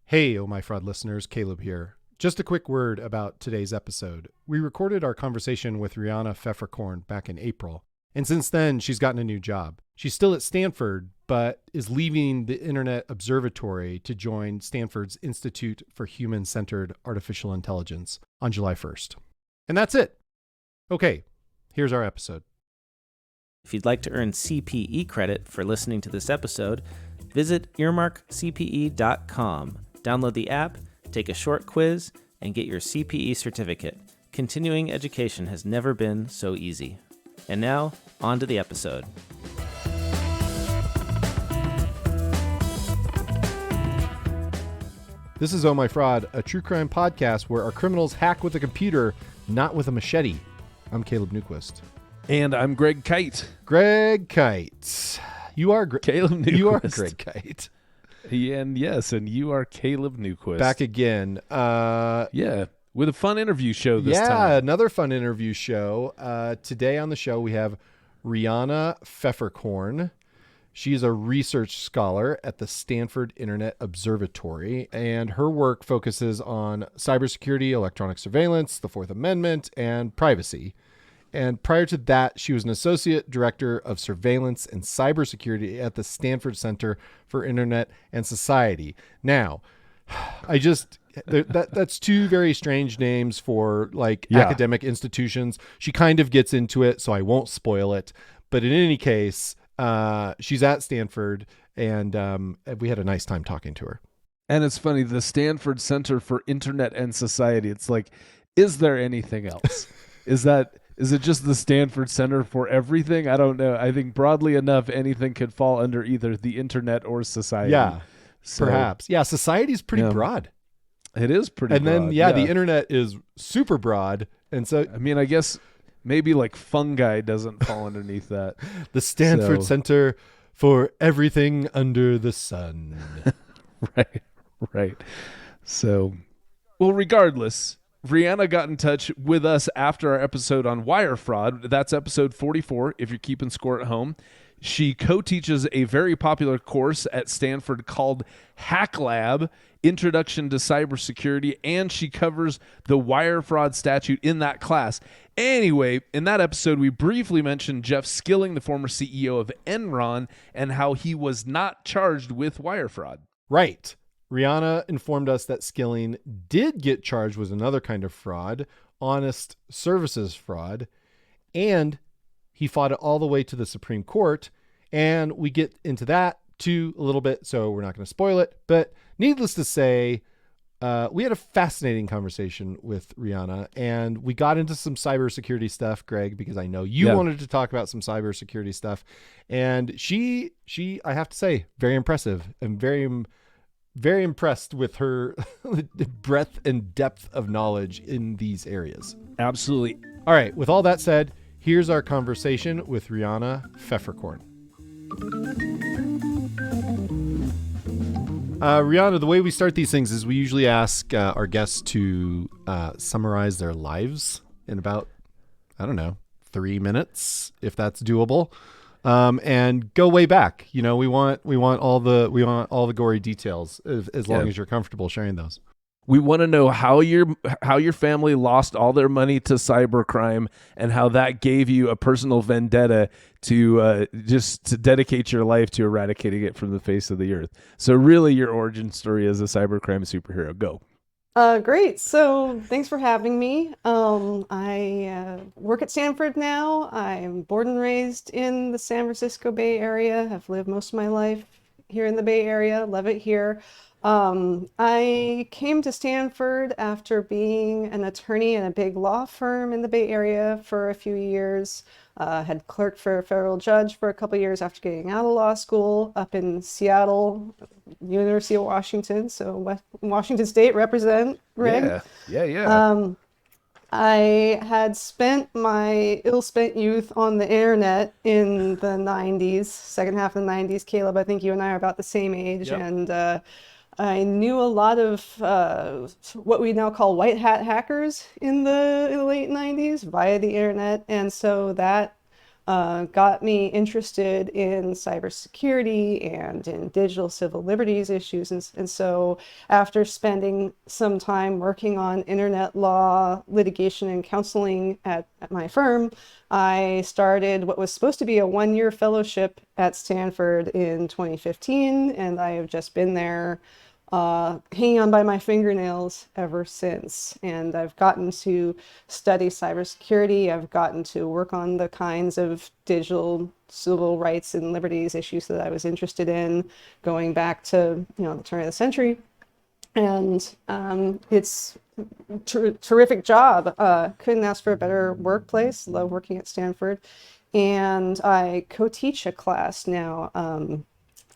Hey, Oh My Fraud listeners, Caleb here. Just a quick word about today's episode. We recorded our conversation with Riana Pfefferkorn back in April, and since then she's gotten a new job. She's still at Stanford, but is leaving the Internet Observatory to join Stanford's Institute for Human-Centered Artificial Intelligence on July 1st. And that's it. Okay, here's our episode. If you'd like to earn CPE credit for listening to this episode, visit earmarkcpe.com. Download the app, take a short quiz, and get your CPE certificate. Continuing education has never been so easy. And now, on to the episode. This is Oh My Fraud, a true crime podcast where our criminals hack with a computer, not with a machete. I'm Caleb Newquist. And I'm Greg Kyte. Greg Kyte. You are Caleb Newquist. You are Greg Kyte. And yes, and you are Caleb Newquist. Back again. Yeah, with a fun interview show this time. Yeah, another fun interview show. Today on the show we have Riana Pfefferkorn. She's a research scholar at the Stanford Internet Observatory, and her work focuses on cybersecurity, electronic surveillance, the Fourth Amendment, and privacy. And prior to that, she was an associate director of surveillance and cybersecurity at the Stanford Center for Internet and Society. Now, that's two very strange names for academic institutions. She kind of gets into it, so I won't spoil it. But in any case, she's at Stanford, and we had a nice time talking to her. And it's funny, the Stanford Center for Internet and Society. It's like, is there anything else? Is it just the Stanford Center for everything? I don't know. I think broadly enough, anything could fall under either the internet or society. Yeah, perhaps. Yeah, society is pretty broad. It is pretty broad. And then, the internet is super broad. And so, I mean, I guess maybe like fungi doesn't fall underneath that. The Stanford Center for everything under the sun. Right. So, well, regardless, Rihanna got in touch with us after our episode on wire fraud. That's episode 44, if you're keeping score at home. She co-teaches a very popular course at Stanford called Hack Lab, Introduction to Cybersecurity, and she covers the wire fraud statute in that class. Anyway, in that episode, we briefly mentioned Jeff Skilling, the former CEO of Enron, and how he was not charged with wire fraud. Right. Rihanna informed us that Skilling did get charged with another kind of fraud, honest services fraud, and he fought it all the way to the Supreme Court. And we get into that too a little bit, so we're not going to spoil it. But needless to say, we had a fascinating conversation with Rihanna, and we got into some cybersecurity stuff, Greg, because I know you wanted to talk about some cybersecurity stuff. And she, I have to say, very impressive and very impressed with her breadth and depth of knowledge in these areas. Absolutely. All right. With all that said, here's our conversation with Riana Pfefferkorn. Riana, the way we start these things is we usually ask our guests to summarize their lives in about, 3 minutes, if that's doable. And go way back. We want all the gory details as long as you're comfortable sharing those. We want to know how your family lost all their money to cybercrime and how that gave you a personal vendetta to dedicate your life to eradicating it from the face of the earth. So really your origin story as a cybercrime superhero. Go. Great. So thanks for having me. I work at Stanford now. I'm born and raised in the San Francisco Bay Area. I've lived most of my life here in the Bay Area. Love it here. I came to Stanford after being an attorney in a big law firm in the Bay Area for a few years. Had clerked for a federal judge for a couple of years after getting out of law school up in Seattle, University of Washington. So Washington State represent, Rick. Yeah. I had spent my ill-spent youth on the internet in the 90s, second half of the 90s. Caleb, I think you and I are about the same age. Yep. And I knew a lot of what we now call white hat hackers in the late 90s via the internet. And so that got me interested in cybersecurity and in digital civil liberties issues. And so after spending some time working on internet law, litigation, and counseling at my firm, I started what was supposed to be a one-year fellowship at Stanford in 2015, and I have just been there hanging on by my fingernails ever since. And I've gotten to study cybersecurity. I've gotten to work on the kinds of digital civil rights and liberties issues that I was interested in, going back to the turn of the century. And it's terrific job. Couldn't ask for a better workplace. Love working at Stanford. And I co-teach a class now.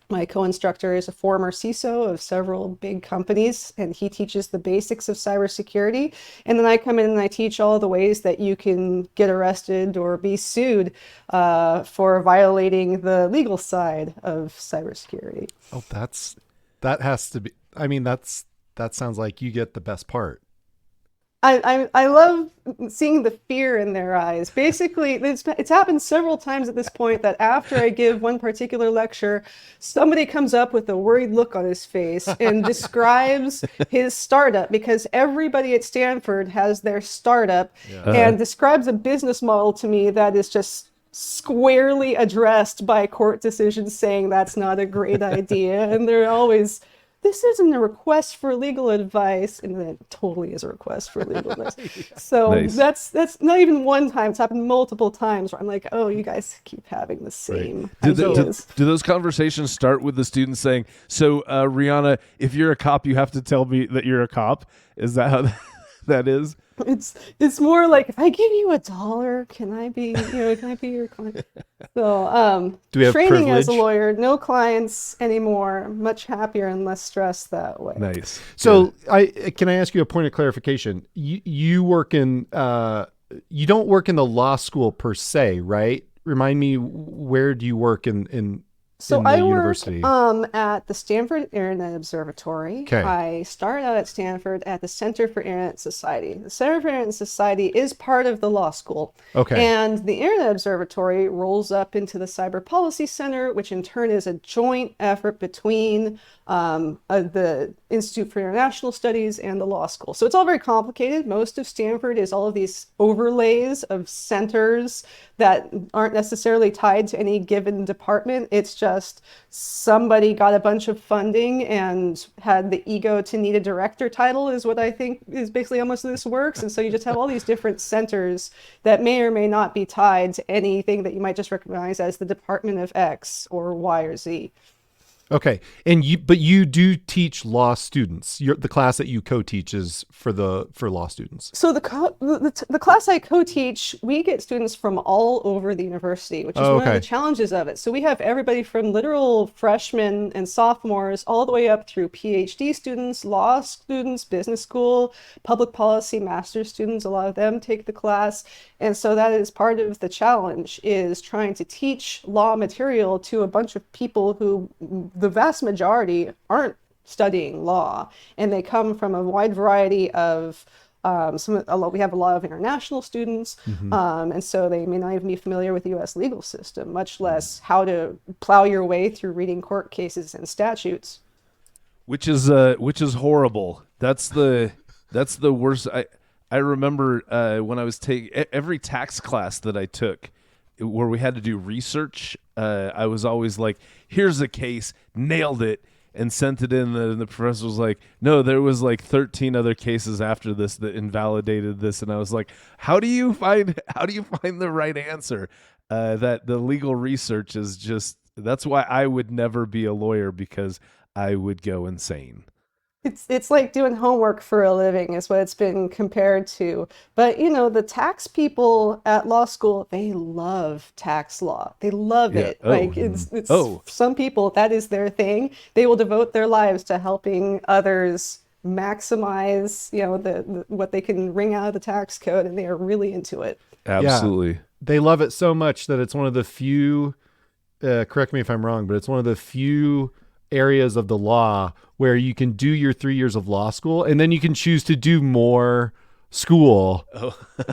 My co-instructor is a former CISO of several big companies, and he teaches the basics of cybersecurity. And then I come in and I teach all the ways that you can get arrested or be sued for violating the legal side of cybersecurity. Oh, that has to be. I mean, that sounds like you get the best part. I love seeing the fear in their eyes. Basically, it's happened several times at this point that after I give one particular lecture, somebody comes up with a worried look on his face and describes his startup, because everybody at Stanford has their startup, and describes a business model to me that is just squarely addressed by court decisions saying that's not a great idea. And they're always, this isn't a request for legal advice, and it totally is a request for legal advice. So Nice. that's not even one time. It's happened multiple times where I'm like, oh, you guys keep having the same ideas. Do those conversations start with the students saying, so Rihanna, if you're a cop, you have to tell me that you're a cop? Is that how that is? It's more like, if I give you $1, can I be your client? So Do we have training as a privilege? lawyer, no clients anymore, much happier and less stressed that way. Nice. So can I ask you a point of clarification? You work in you don't work in the law school per se, right? Remind me, where do you work in So the I university? work at the Stanford Internet Observatory. Okay. I started out at Stanford at the Center for Internet Society. The Center for Internet Society is part of the law school. Okay. And the Internet Observatory rolls up into the Cyber Policy Center, which in turn is a joint effort between the Institute for International Studies and the law school. So it's all very complicated. Most of Stanford is all of these overlays of centers that aren't necessarily tied to any given department. It's just somebody got a bunch of funding and had the ego to need a director title, is what I think is basically how most of this works. And so you just have all these different centers that may or may not be tied to anything that you might just recognize as the Department of X or Y or Z. Okay. And you do teach law students. The class that you co-teach is for law students. So the class I co-teach, we get students from all over the university, which is one of the challenges of it. So we have everybody from literal freshmen and sophomores all the way up through PhD students, law students, business school, public policy master's students. A lot of them take the class. And so that is part of the challenge, is trying to teach law material to a bunch of people who the vast majority aren't studying law, and they come from a wide variety of we have a lot of international students, and so they may not even be familiar with the U.S. legal system, much less how to plow your way through reading court cases and statutes. Which is horrible. That's the worst. I remember when I was taking every tax class that I took, where we had to do research, I was always like, here's a case, nailed it, and sent it in. And the professor was like, no, there was like 13 other cases after this that invalidated this. And I was like, how do you find the right answer? That the legal research is just, that's why I would never be a lawyer, because I would go insane. It's like doing homework for a living is what it's been compared to. But the tax people at law school, they love tax law. They love it. Oh. Like some people, that is their thing. They will devote their lives to helping others maximize, what they can wring out of the tax code, and they are really into it. Absolutely. Yeah, they love it so much that it's one of the few, correct me if I'm wrong, but it's one of the few areas of the law where you can do your 3 years of law school, and then you can choose to do more school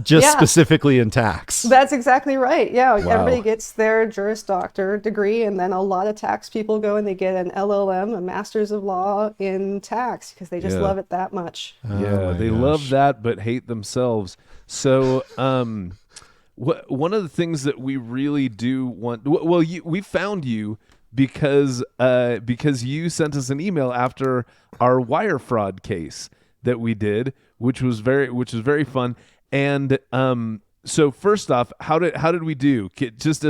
just Yeah. specifically in tax. That's exactly right. Yeah, Wow. everybody gets their Juris Doctor degree, and then a lot of tax people go and they get an LLM, a Master's of Law in tax, because they just Yeah. love it that much. Yeah, my they gosh. love that but hate themselves. So, one of the things that we really do want, well, we found you because you sent us an email after our wire fraud case that we did, which was very fun. And so first off, how did we do? Just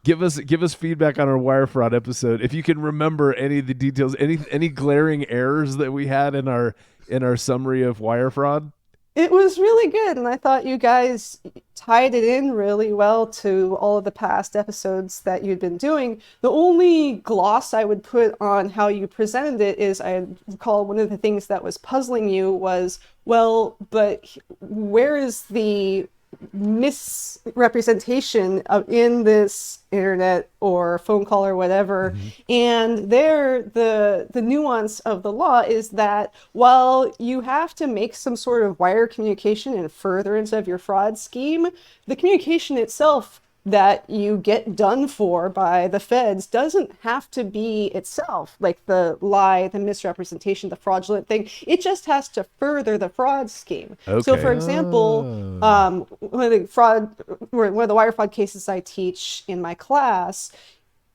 give us feedback on our wire fraud episode. If you can remember any of the details, any glaring errors that we had in our summary of wire fraud. It was really good, and I thought you guys tied it in really well to all of the past episodes that you'd been doing. The only gloss I would put on how you presented it is, I recall one of the things that was puzzling you was, well, but where is the misrepresentation in this internet or phone call or whatever? And there, the nuance of the law is that while you have to make some sort of wire communication in furtherance of your fraud scheme, the communication itself that you get done for by the feds doesn't have to be itself like the lie, the misrepresentation, the fraudulent thing. It just has to further the fraud scheme. So for example, one of the wire fraud cases I teach in my class,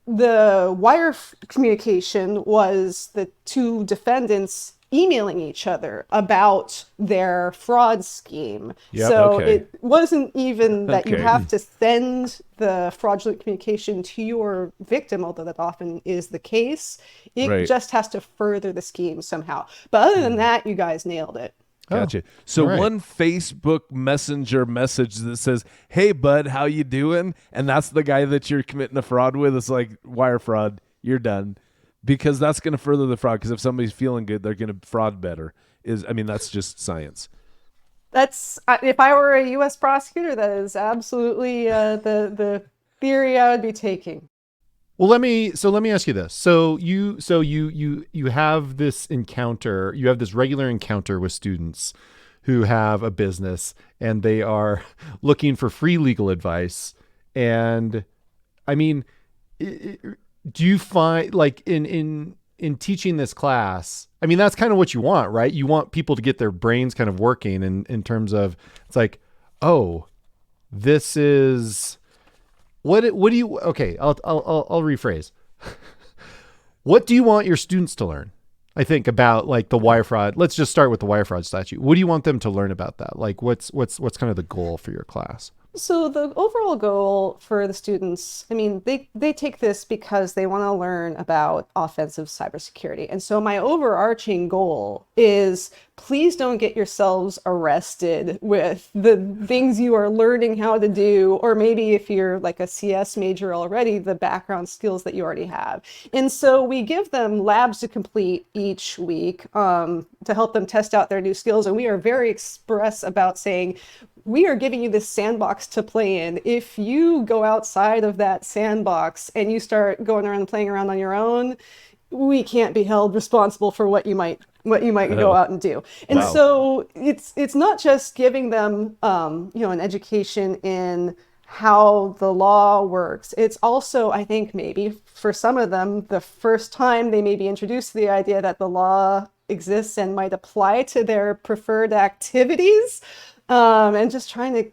the wire communication was the two defendants emailing each other about their fraud scheme. Yep, So okay. it wasn't even that you Okay. have to send the fraudulent communication to your victim, although that often is the case. It Right. just has to further the scheme somehow. But other than that, you guys nailed it. Gotcha. So all right. one Facebook Messenger message that says, "Hey bud, how you doing?" and that's the guy that you're committing a fraud with. It's like wire fraud. You're done, because that's going to further the fraud. Because if somebody's feeling good, they're going to fraud better. That's just science. That's if I were a U.S. prosecutor, that is absolutely the theory I would be taking. Well, let me ask you this. So you have this encounter, you have this regular encounter with students who have a business and they are looking for free legal advice. And I mean, do you find, like, in teaching this class, I mean, that's kind of what you want, right? You want people to get their brains kind of working in terms of, it's like, oh, this is what do you, okay, I'll rephrase. What do you want your students to learn? I think about, like, the wire fraud. Let's just start with the wire fraud statute. What do you want them to learn about that? Like, what's kind of the goal for your class? So the overall goal for the students, I mean, they take this because they want to learn about offensive cybersecurity. And so my overarching goal is, please don't get yourselves arrested with the things you are learning how to do, or maybe if you're like a CS major already, the background skills that you already have. And so we give them labs to complete each week to help them test out their new skills. And we are very express about saying, we are giving you this sandbox to play in. If you go outside of that sandbox and you start going around and playing around on your own, we can't be held responsible for what you might go out and do. And Wow. so it's not just giving them an education in how the law works. It's also, I think, maybe for some of them, the first time they may be introduced to the idea that the law exists and might apply to their preferred activities. And just trying to,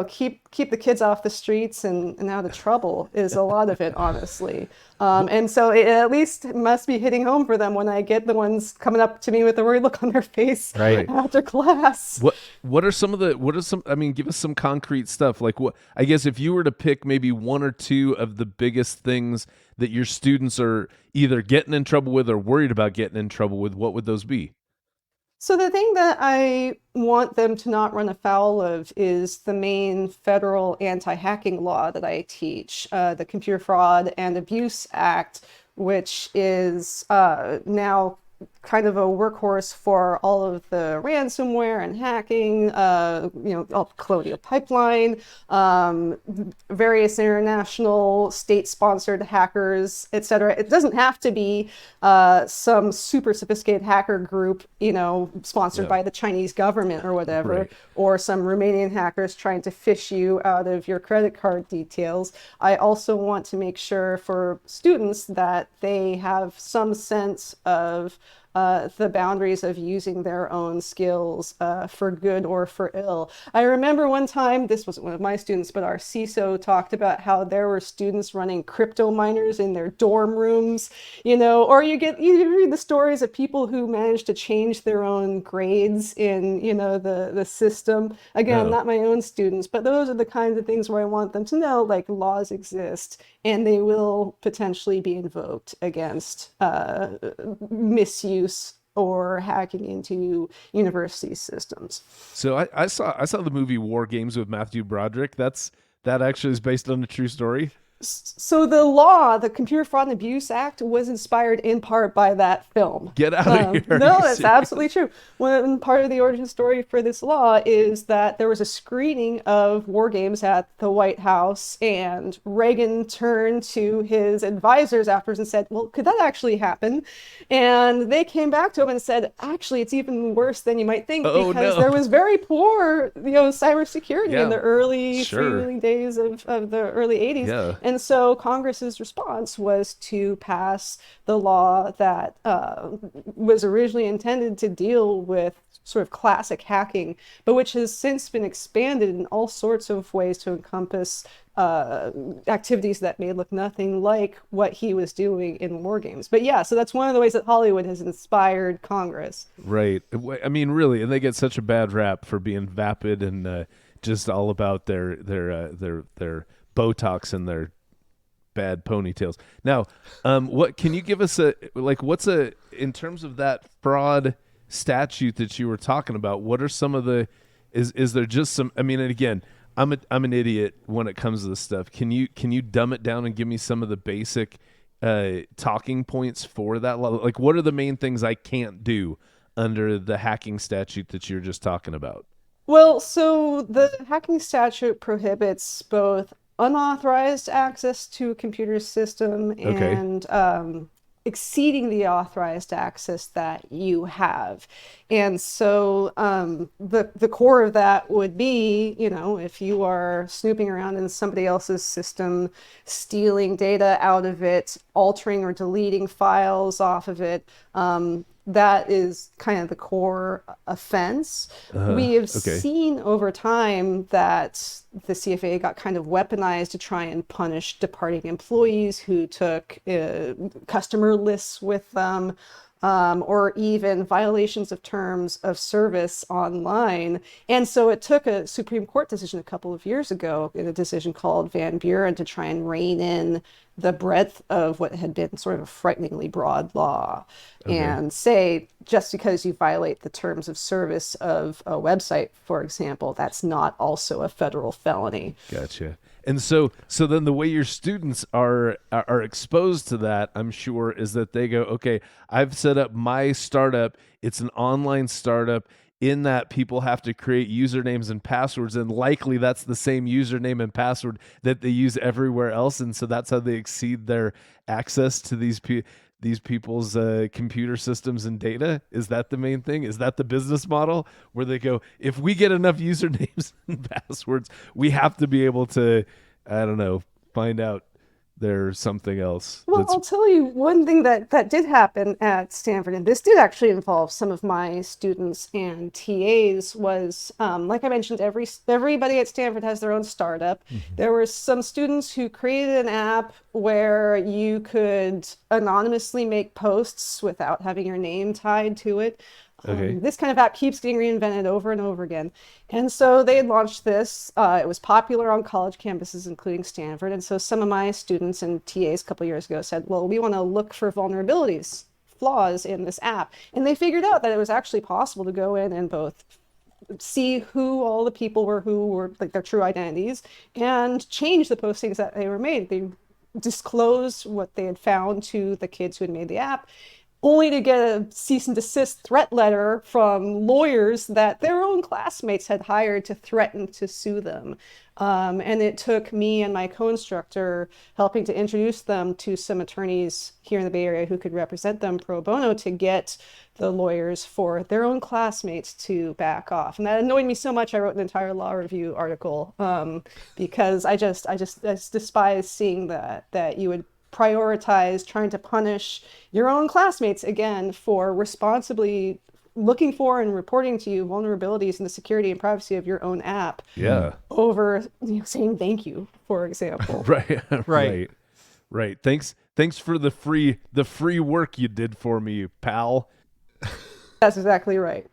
keep the kids off the streets and out of trouble is a lot of it, honestly. And so it at least must be hitting home for them when I get the ones coming up to me with a worried look on their face Right. after class. What are some, I mean, give us some concrete stuff. Like, what, I guess if you were to pick maybe one or two of the biggest things that your students are either getting in trouble with or worried about getting in trouble with, what would those be? So the thing that I want them to not run afoul of is the main federal anti-hacking law that I teach, the Computer Fraud and Abuse Act, which is now kind of a workhorse for all of the ransomware and hacking, all Colonial Pipeline, various international state-sponsored hackers, etc. It doesn't have to be some super sophisticated hacker group, sponsored by the Chinese government or whatever, Right. or some Romanian hackers trying to fish you out of your credit card details. I also want to make sure for students that they have some sense of the boundaries of using their own skills for good or for ill. I remember one time, this wasn't one of my students, but our CISO talked about how there were students running crypto miners in their dorm rooms, or you read the stories of people who managed to change their own grades in, the system. Again, Oh. not my own students, but those are the kinds of things where I want them to know, like, laws exist and they will potentially be invoked against misuse or hacking into university systems. So I saw the movie War Games with Matthew Broderick. That actually is based on a true story. So the law, the Computer Fraud and Abuse Act, was inspired in part by that film. Get out of here. Are No, you that's serious? absolutely true. One part of the origin story for this law is that there was a screening of war games at the White House, and Reagan turned to his advisors afterwards and said, well, could that actually happen? And they came back to him and said, actually, it's even worse than you might think, Oh, because no. there was very poor, cybersecurity Yeah, in the early sure. days of the early 80s. Yeah. And so Congress's response was to pass the law that was originally intended to deal with sort of classic hacking, but which has since been expanded in all sorts of ways to encompass activities that may look nothing like what he was doing in war games. But yeah, so that's one of the ways that Hollywood has inspired Congress. Right. I mean, really, and they get such a bad rap for being vapid and just all about their Botox and their bad ponytails. Now, what can you give us in terms of that fraud statute that you were talking about? What are some of the is there just some? I mean, and again, I'm an idiot when it comes to this stuff. Can you dumb it down and give me some of the basic talking points for that law? Like, what are the main things I can't do under the hacking statute that you're just talking about? Well, so the hacking statute prohibits both unauthorized access to a computer system Okay. and exceeding the authorized access that you have. And so the core of that would be, if you are snooping around in somebody else's system, stealing data out of it, altering or deleting files off of it, that is kind of the core offense. We have okay. seen over time that the CFAA got kind of weaponized to try and punish departing employees who took customer lists with them, or even violations of terms of service online. And so it took a Supreme Court decision a couple of years ago, in a decision called Van Buren, to try and rein in the breadth of what had been sort of a frighteningly broad law, and say, just because you violate the terms of service of a website, for example, that's not also a federal felony. Gotcha. And so then the way your students are exposed to that, I'm sure, is that they go, okay, I've set up my startup. It's an online startup. In that, people have to create usernames and passwords, and likely that's the same username and password that they use everywhere else, and so that's how they exceed their access to these people's computer systems and data. Is that the main thing? Is that the business model where they go, if we get enough usernames and passwords, we have to be able to, I don't know, find out there's something else? Well, I'll tell you one thing that did happen at Stanford, and this did actually involve some of my students and TAs, was, like I mentioned, everybody at Stanford has their own startup. Mm-hmm. There were some students who created an app where you could anonymously make posts without having your name tied to it. Okay. This kind of app keeps getting reinvented over and over again. And so they had launched this. It was popular on college campuses, including Stanford. And so some of my students and TAs a couple years ago said, well, we want to look for vulnerabilities, flaws in this app. And they figured out that it was actually possible to go in and both see who all the people were who were like their true identities and change the postings that they were made. They disclosed what they had found to the kids who had made the app, only to get a cease and desist threat letter from lawyers that their own classmates had hired to threaten to sue them. And it took me and my co-instructor helping to introduce them to some attorneys here in the Bay Area who could represent them pro bono to get the lawyers for their own classmates to back off. And that annoyed me so much, I wrote an entire law review article, because I just despise seeing that you would prioritize trying to punish your own classmates again for responsibly looking for and reporting to you vulnerabilities in the security and privacy of your own app. Yeah. Over saying thank you, for example. Right. Thanks for the free work you did for me, pal. That's exactly right.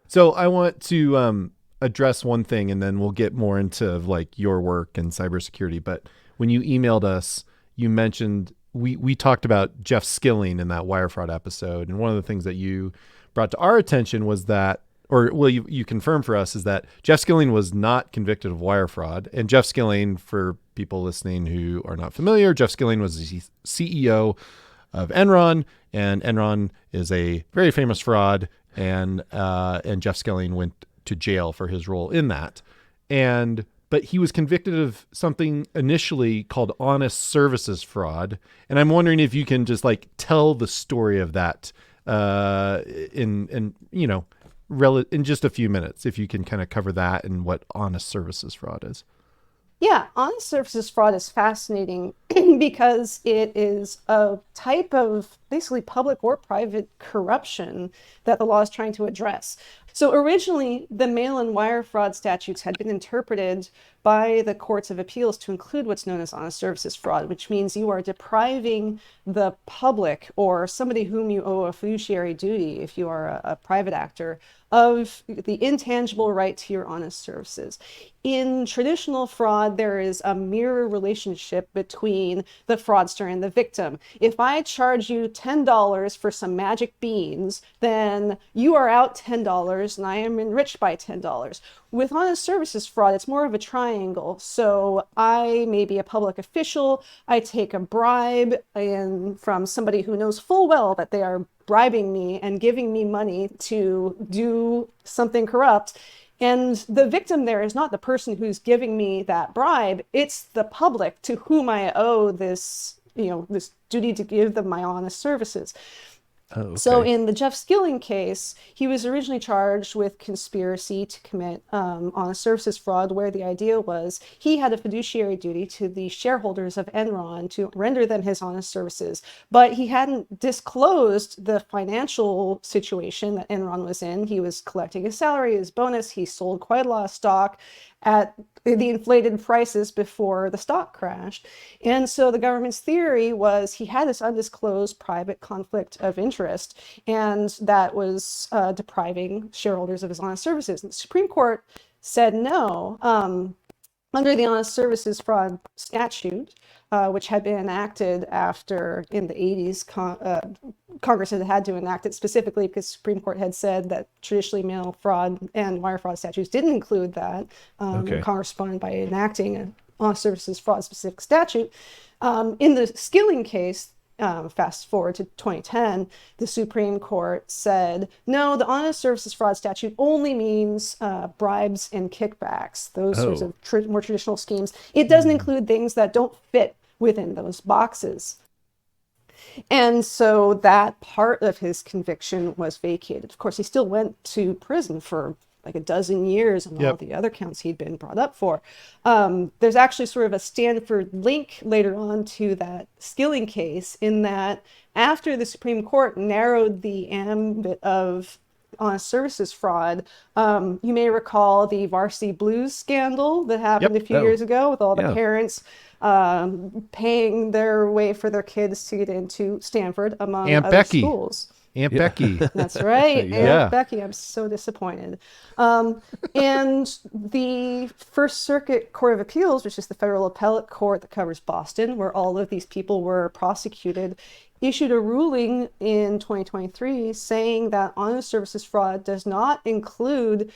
So I want to address one thing, and then we'll get more into like your work and cybersecurity. But when you emailed us, you mentioned we talked about Jeff Skilling in that wire fraud episode, and one of the things that you brought to our attention was that, you confirmed for us, is that Jeff Skilling was not convicted of wire fraud. And Jeff Skilling, for people listening who are not familiar, Jeff Skilling was the CEO of Enron, and Enron is a very famous fraud, and Jeff Skilling went to jail for his role in that. But he was convicted of something initially called honest services fraud. And I'm wondering if you can just like tell the story of that in just a few minutes, if you can kind of cover that and what honest services fraud is. Yeah, honest services fraud is fascinating because it is a type of basically public or private corruption that the law is trying to address. So originally, the mail and wire fraud statutes had been interpreted by the courts of appeals to include what's known as honest services fraud, which means you are depriving the public or somebody whom you owe a fiduciary duty, if you are a private actor, of the intangible right to your honest services. In traditional fraud, there is a mirror relationship between the fraudster and the victim. If I charge you $10 for some magic beans, then you are out $10 and I am enriched by $10. With honest services fraud, it's more of a triangle. So I may be a public official, I take a bribe from somebody who knows full well that they are bribing me and giving me money to do something corrupt. And the victim there is not the person who's giving me that bribe, it's the public to whom I owe this duty to give them my honest services. Oh, okay. So in the Jeff Skilling case, he was originally charged with conspiracy to commit honest services fraud, where the idea was he had a fiduciary duty to the shareholders of Enron to render them his honest services, but he hadn't disclosed the financial situation that Enron was in. He was collecting his salary, his bonus, he sold quite a lot of stock at the inflated prices before the stock crashed. And so the government's theory was he had this undisclosed private conflict of interest, and that was depriving shareholders of his honest services. And the Supreme Court said no. Under the honest services fraud statute, which had been enacted after, in the 80s, Congress had to enact it specifically because the Supreme Court had said that traditionally mail fraud and wire fraud statutes didn't include that. Congress responded by enacting an honest services fraud specific statute. In the Skilling case, fast forward to 2010, the Supreme Court said, no, the honest services fraud statute only means bribes and kickbacks, those sorts of more traditional schemes. It doesn't include things that don't fit within those boxes. And so that part of his conviction was vacated. Of course, he still went to prison for like a dozen years on all the other counts he'd been brought up for. There's actually sort of a Stanford link later on to that Skilling case, in that after the Supreme Court narrowed the ambit of honest services fraud, you may recall the Varsity Blues scandal that happened a few years ago with all the parents paying their way for their kids to get into Stanford, among Aunt other Becky. schools. Aunt Becky. That's right. Yeah. Aunt Becky, I'm so disappointed. And the First Circuit Court of Appeals, which is the federal appellate court that covers Boston, where all of these people were prosecuted, issued a ruling in 2023 saying that honest services fraud does not include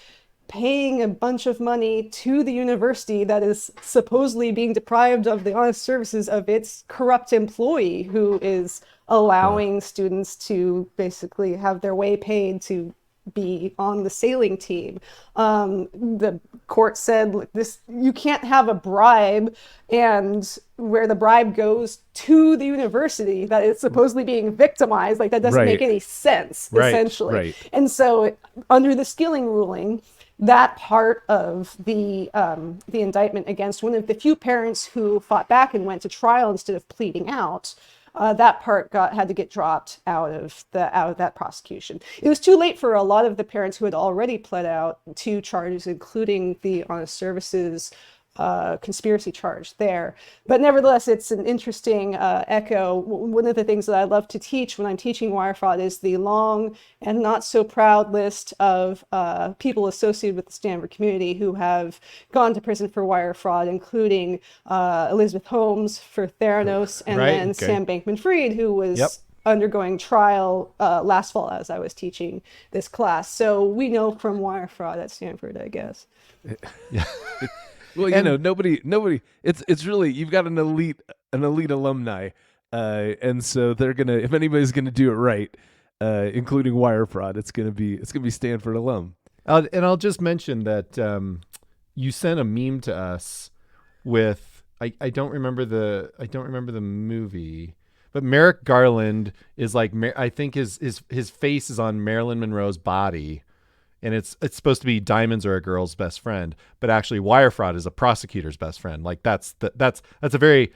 paying a bunch of money to the university that is supposedly being deprived of the honest services of its corrupt employee who is allowing students to basically have their way paid to be on the sailing team. The court said, "Look, this, you can't have a bribe and where the bribe goes to the university that is supposedly being victimized. Like, that doesn't Right. make any sense, Right, essentially." right. And so under the Skilling ruling, that part of the indictment against one of the few parents who fought back and went to trial instead of pleading out, that part had to get dropped out of that prosecution. It was too late for a lot of the parents who had already pled out 2 charges, including the honest services conspiracy charge there. But nevertheless, it's an interesting echo. One of the things that I love to teach when I'm teaching wire fraud is the long and not so proud list of people associated with the Stanford community who have gone to prison for wire fraud, including Elizabeth Holmes for Theranos, and Right, then okay. Sam Bankman-Fried, who was Yep. undergoing trial last fall as I was teaching this class. So we know from wire fraud at Stanford, I guess. Well, you know, nobody. It's really, you've got an elite alumni, and so they're gonna, if anybody's gonna do it right, including wire fraud, it's gonna be Stanford alum. And I'll just mention that you sent a meme to us with I don't remember the movie, but Merrick Garland is like, I think his face is on Marilyn Monroe's body, and it's supposed to be diamonds are a girl's best friend, but actually wire fraud is a prosecutor's best friend. Like that's a very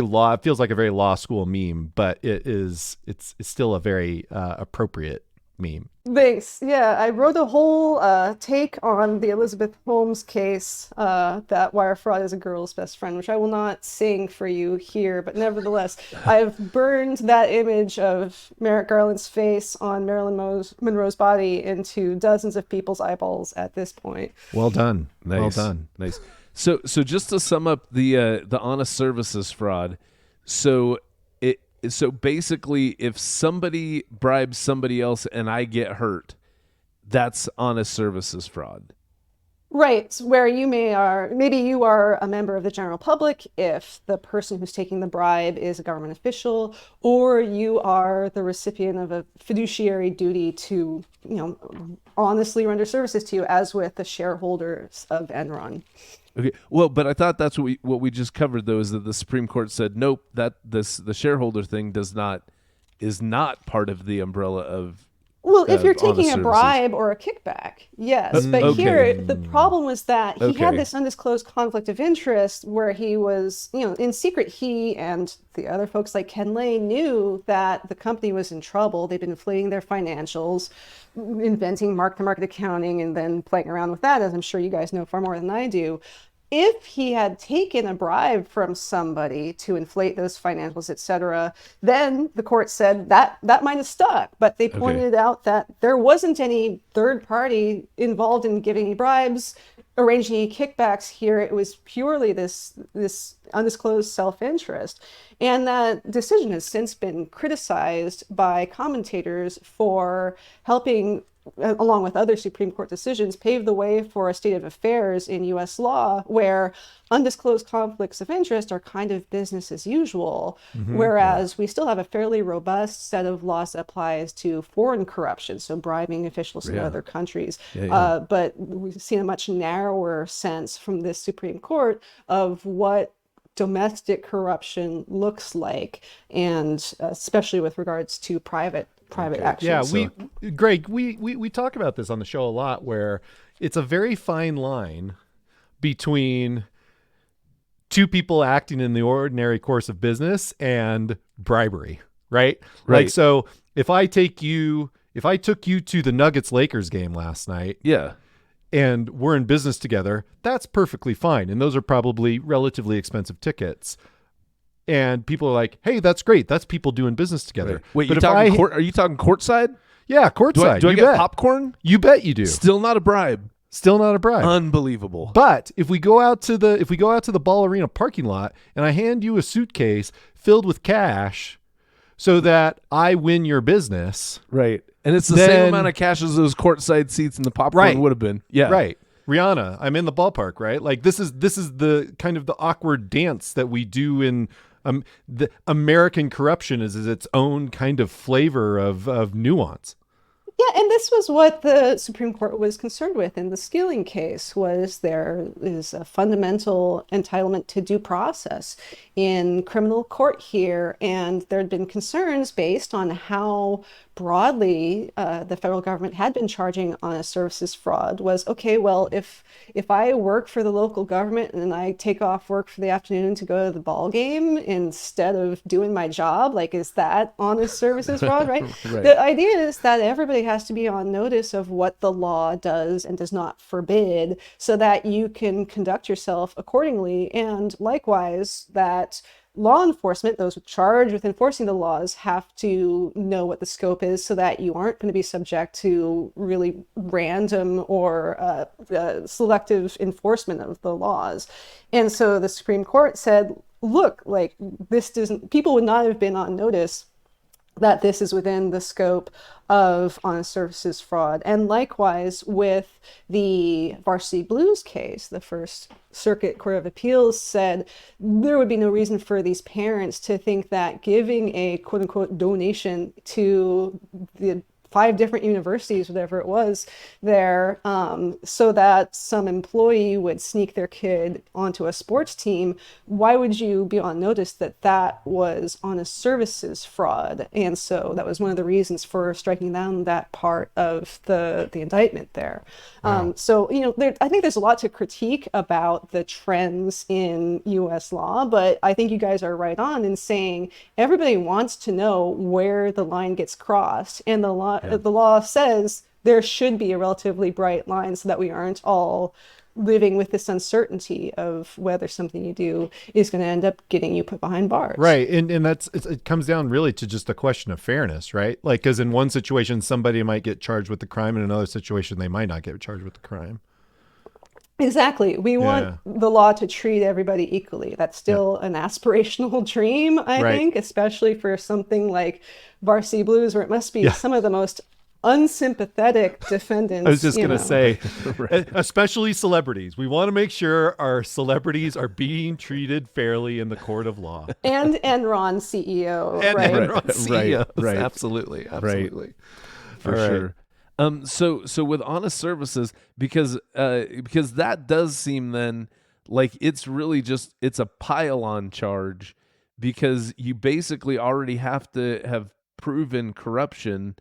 law, it feels like a very law school meme, but it's still a very appropriate meme. Thanks. Yeah, I wrote a whole take on the Elizabeth Holmes case, that wire fraud is a girl's best friend, which I will not sing for you here, but nevertheless, I've burned that image of Merrick Garland's face on Marilyn Monroe's body into dozens of people's eyeballs at this point. Well done. Nice. Well done. Nice. So just to sum up the honest services fraud, so basically, if somebody bribes somebody else and I get hurt, that's honest services fraud. Right, where maybe you are a member of the general public if the person who's taking the bribe is a government official, or you are the recipient of a fiduciary duty to, honestly render services to you, as with the shareholders of Enron. Okay. Well, but I thought that's what we just covered, though, is that the Supreme Court said nope, that the shareholder thing is not part of the umbrella of. Well, if you're honest taking a services. bribe or a kickback, yes. But okay. here, the problem was that he had Okay. this undisclosed conflict of interest where he was, in secret, he and the other folks like Ken Lay knew that the company was in trouble. They'd been inflating their financials, inventing mark-to-market accounting, and then playing around with that, as I'm sure you guys know far more than I do. If he had taken a bribe from somebody to inflate those financials, et cetera, then the court said that might have stuck. But they pointed out that there wasn't any third party involved in giving any bribes, arranging any kickbacks here. It was purely this undisclosed self-interest. And that decision has since been criticized by commentators for helping, along with other Supreme Court decisions, pave the way for a state of affairs in U.S. law where undisclosed conflicts of interest are kind of business as usual, whereas we still have a fairly robust set of laws that applies to foreign corruption, so bribing officials in other countries. But we've seen a much narrower sense from this Supreme Court of what domestic corruption looks like, and especially with regards to private actions. Yeah, Greg, we talk about this on the show a lot, where it's a very fine line between two people acting in the ordinary course of business and bribery, right? Like, so if I took you to the Nuggets Lakers game last night, and we're in business together, that's perfectly fine. And those are probably relatively expensive tickets. And people are like, hey, that's great. That's people doing business together. Wait, but are you talking courtside? Yeah, courtside. Do I you get bet. popcorn? You bet you do. Still not a bribe. Still not a bribe. Unbelievable. But if we go out to the Ball Arena parking lot and I hand you a suitcase filled with cash so that I win your business. Right. And it's the same amount of cash as those courtside seats and the popcorn would have been. Yeah. Right. Rihanna, I'm in the ballpark, right? Like this is the kind of the awkward dance that we do in The American corruption is its own kind of flavor of nuance. Yeah, and this was what the Supreme Court was concerned with in the Skilling case, was there is a fundamental entitlement to due process in criminal court here, and there had been concerns based on how broadly the federal government had been charging honest services fraud. Was, okay, well, if I work for the local government and I take off work for the afternoon to go to the ball game instead of doing my job, like, is that honest services fraud, right? Right. The idea is that everybody has to be on notice of what the law does and does not forbid, so that you can conduct yourself accordingly. And likewise, that law enforcement, those charged with enforcing the laws, have to know what the scope is, so that you aren't going to be subject to really random or selective enforcement of the laws. And so the Supreme Court said, look, like, this doesn't, people would not have been on notice that this is within the scope of honest services fraud. And likewise with the Varsity Blues case, the First Circuit Court of Appeals said there would be no reason for these parents to think that giving a quote unquote donation to the 5 different universities, whatever it was there, so that some employee would sneak their kid onto a sports team. Why would you be on notice that that was honest services fraud? And so that was one of the reasons for striking down that part of the indictment there. Wow. So, you know, I think there's a lot to critique about the trends in U.S. law, but I think you guys are right on in saying everybody wants to know where the line gets crossed, and the law says there should be a relatively bright line, so that we aren't all living with this uncertainty of whether something you do is going to end up getting you put behind bars. Right. And it comes down really to just a question of fairness, right? Like, because in one situation, somebody might get charged with the crime. In another situation, they might not get charged with the crime. Exactly. We want the law to treat everybody equally. That's still an aspirational dream, I think, especially for something like Varsity Blues, where it must be some of the most unsympathetic defendants. I was just going to say, especially celebrities. We want to make sure our celebrities are being treated fairly in the court of law. And Enron CEO, And right? Enron CEO. Right. Absolutely. Absolutely. For sure. So with honest services, because that does seem then like it's really just, it's a pile-on charge, because you basically already have to have proven corruption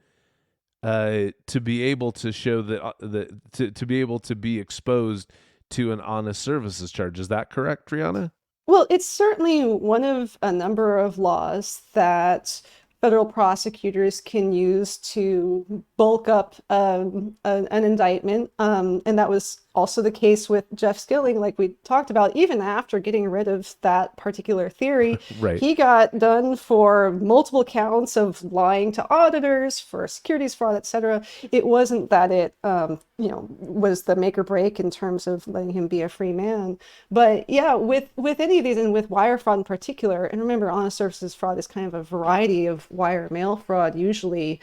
to be able to show to be able to be exposed to an honest services charge. Is that correct, Riana? Well, it's certainly one of a number of laws that federal prosecutors can use to bulk up an indictment. And that was also the case with Jeff Skilling, like we talked about. Even after getting rid of that particular theory, he got done for multiple counts of lying to auditors, for securities fraud, etc. It wasn't that it was the make or break in terms of letting him be a free man. But yeah, with any of these, and with wire fraud in particular, and remember, honest services fraud is kind of a variety of wire mail fraud usually.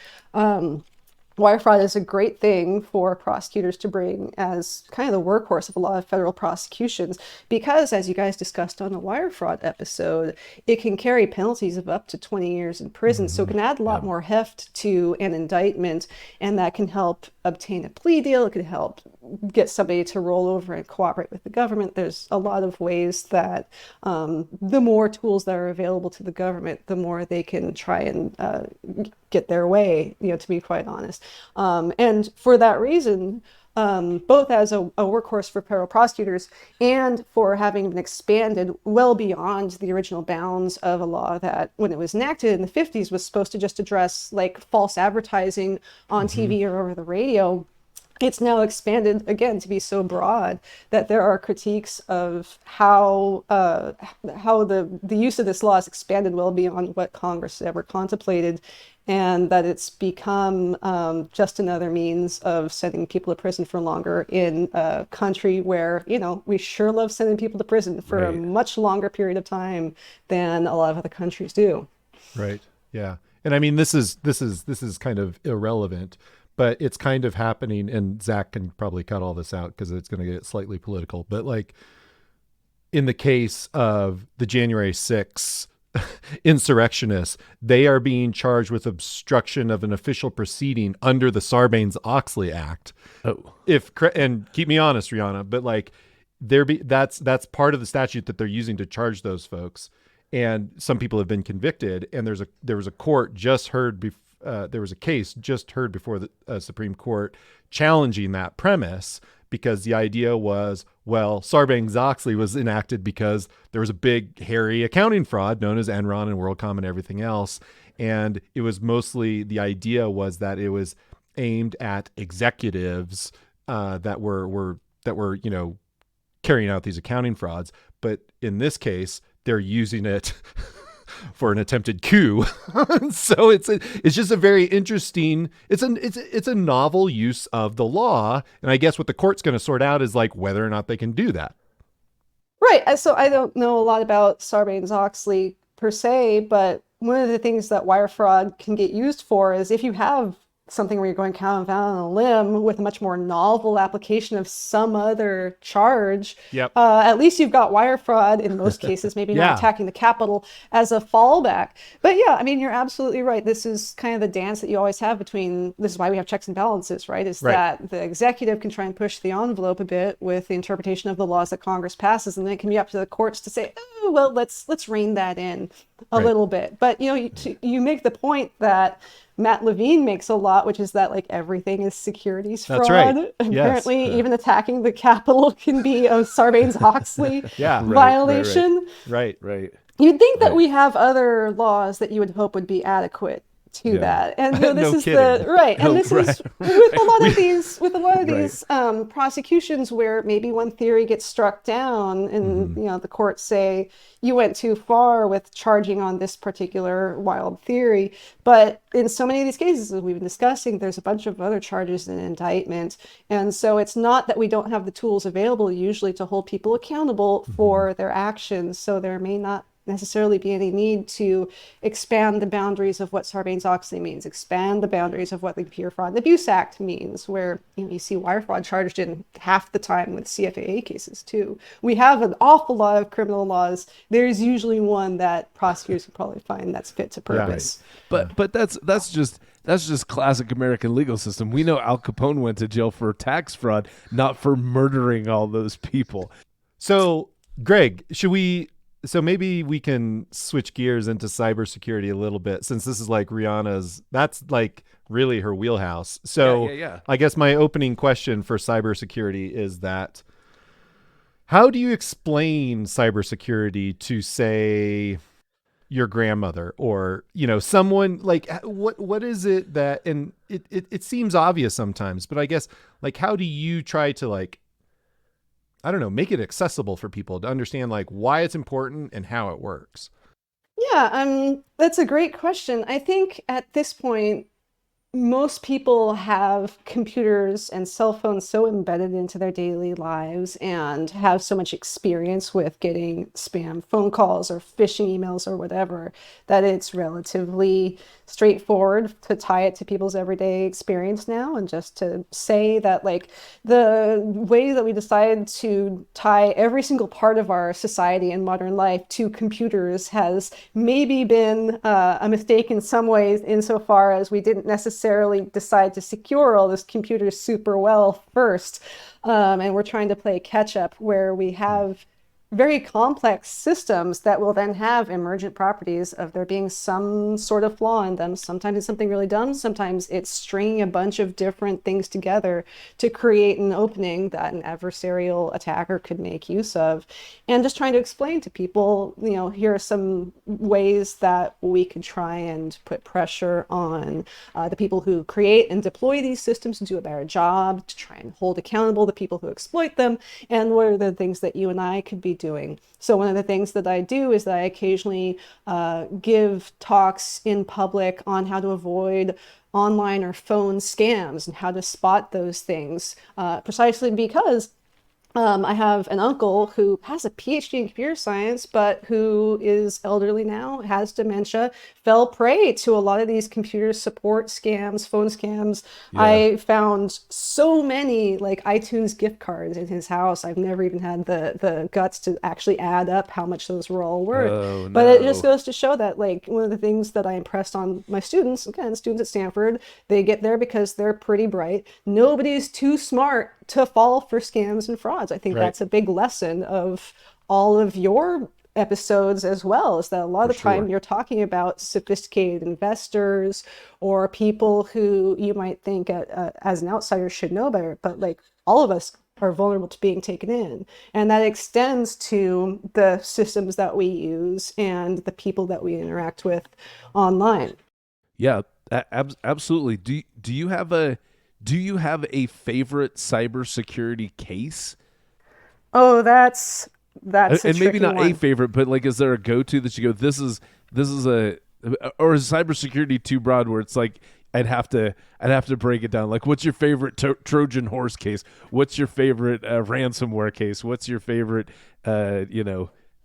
Wire fraud is a great thing for prosecutors to bring as kind of the workhorse of a lot of federal prosecutions, because, as you guys discussed on the wire fraud episode, it can carry penalties of up to 20 years in prison. So it can add a lot more heft to an indictment, and that can help obtain a plea deal. It can help get somebody to roll over and cooperate with the government. There's a lot of ways that the more tools that are available to the government, the more they can try and get their way, to be quite honest. And for that reason, both as a workhorse for federal prosecutors and for having been expanded well beyond the original bounds of a law that, when it was enacted in the 50s, was supposed to just address like false advertising on TV or over the radio, it's now expanded again to be so broad that there are critiques of how the use of this law is expanded well beyond what Congress ever contemplated, and that it's become just another means of sending people to prison for longer in a country where, we sure love sending people to prison for a much longer period of time than a lot of other countries do. Right. Yeah. And I mean, this is kind of irrelevant, but it's kind of happening, and Zach can probably cut all this out because it's going to get slightly political. But like in the case of the January 6th insurrectionists, they are being charged with obstruction of an official proceeding under the Sarbanes-Oxley Act. Oh, And keep me honest, Rihanna, but like that's part of the statute that they're using to charge those folks. And some people have been convicted, and there was a court just heard there was a case just heard before the Supreme Court challenging that premise, because the idea was, well, Sarbanes-Oxley was enacted because there was a big, hairy accounting fraud known as Enron and WorldCom and everything else. And it was mostly, the idea was that it was aimed at executives that were carrying out these accounting frauds. But in this case, they're using it for an attempted coup. So it's just a very interesting, it's a novel use of the law. And I guess what the court's going to sort out is like whether or not they can do that. Right. So I don't know a lot about Sarbanes-Oxley per se, but one of the things that wire fraud can get used for is if you have something where you're going kind of out on a limb with a much more novel application of some other charge. Yep. At least you've got wire fraud in most cases, maybe Yeah. not attacking the Capitol, as a fallback. But yeah, I mean, you're absolutely right. This is kind of the dance that you always have between, this is why we have checks and balances, right? Is Right. that the executive can try and push the envelope a bit with the interpretation of the laws that Congress passes, and then it can be up to the courts to say, oh, well, let's rein that in a Right. little bit. But you make the point that Matt Levine makes a lot, which is that like everything is securities fraud. That's right. Yes. Apparently, even attacking the Capitol can be a Sarbanes-Oxley Yeah. violation. Right. right. You'd think that Right. we have other laws that you would hope would be adequate to Yeah. that, and this No is kidding. the right, and this Right. is with a lot of these Right. prosecutions where maybe one theory gets struck down, and the courts say you went too far with charging on this particular wild theory. But in so many of these cases, as we've been discussing, there's a bunch of other charges in indictment, and so it's not that we don't have the tools available usually to hold people accountable for their actions. So there may not necessarily be any need to expand the boundaries of what Sarbanes-Oxley means, expand the boundaries of what the Computer Fraud and Abuse Act means, where you see wire fraud charged in half the time with CFAA cases too. We have an awful lot of criminal laws. There's usually one that prosecutors can probably find that's fit to purpose. But that's just classic American legal system. We know Al Capone went to jail for tax fraud, not for murdering all those people. So, Greg, so maybe we can switch gears into cybersecurity a little bit, since this is like Rihanna's, that's like really her wheelhouse. So Yeah. I guess my opening question for cybersecurity is that, how do you explain cybersecurity to, say, your grandmother, or someone like, what is it that, and it seems obvious sometimes, but I guess, like, how do you try to, like, I don't know, make it accessible for people to understand like why it's important and how it works? Yeah, that's a great question. I think at this point, most people have computers and cell phones so embedded into their daily lives and have so much experience with getting spam phone calls or phishing emails or whatever, that it's relatively straightforward to tie it to people's everyday experience now, and just to say that like the way that we decided to tie every single part of our society and modern life to computers has maybe been a mistake in some ways, insofar as we didn't necessarily decide to secure all this computers super well first, and we're trying to play catch up where we have very complex systems that will then have emergent properties of there being some sort of flaw in them. Sometimes it's something really dumb. Sometimes it's stringing a bunch of different things together to create an opening that an adversarial attacker could make use of. And just trying to explain to people, here are some ways that we could try and put pressure on the people who create and deploy these systems to do a better job, to try and hold accountable the people who exploit them, and what are the things that you and I could be doing. So one of the things that I do is that I occasionally give talks in public on how to avoid online or phone scams and how to spot those things, precisely because I have an uncle who has a PhD in computer science, but who is elderly now, has dementia, fell prey to a lot of these computer support scams, phone scams. Yeah. I found so many like iTunes gift cards in his house. I've never even had the guts to actually add up how much those were all worth. Oh But it just no. goes to show that like one of the things that I impressed on my students, again, students at Stanford, they get there because they're pretty bright. Nobody's too smart to fall for scams and frauds. I think Right. that's a big lesson of all of your episodes as well, is that a lot For of the time sure. you're talking about sophisticated investors or people who you might think as an outsider should know better, but like all of us are vulnerable to being taken in. And that extends to the systems that we use and the people that we interact with online. Yeah, absolutely. Do you have a favorite cybersecurity case? Oh, that's a And maybe tricky not a one. favorite, but like, is there a go-to that you go, this is a, or is cybersecurity too broad where it's like I'd have to break it down. Like, what's your favorite Trojan horse case? What's your favorite ransomware case? What's your favorite,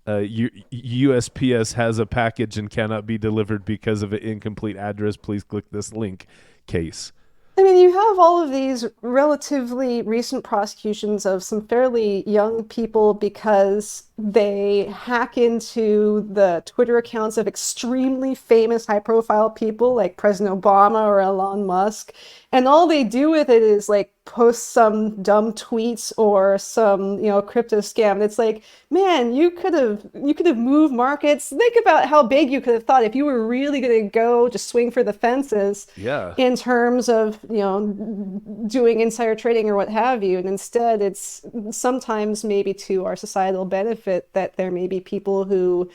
USPS has a package and cannot be delivered because of an incomplete address. Please click this link case. I mean, you have all of these relatively recent prosecutions of some fairly young people because they hack into the Twitter accounts of extremely famous high profile people like President Obama or Elon Musk. And all they do with it is like post some dumb tweets or some, crypto scam. And it's like, man, you could have moved markets. Think about how big you could have thought if you were really going to go just swing for the fences Yeah. in terms of doing insider trading or what have you. And instead it's sometimes maybe to our societal benefit that there may be people who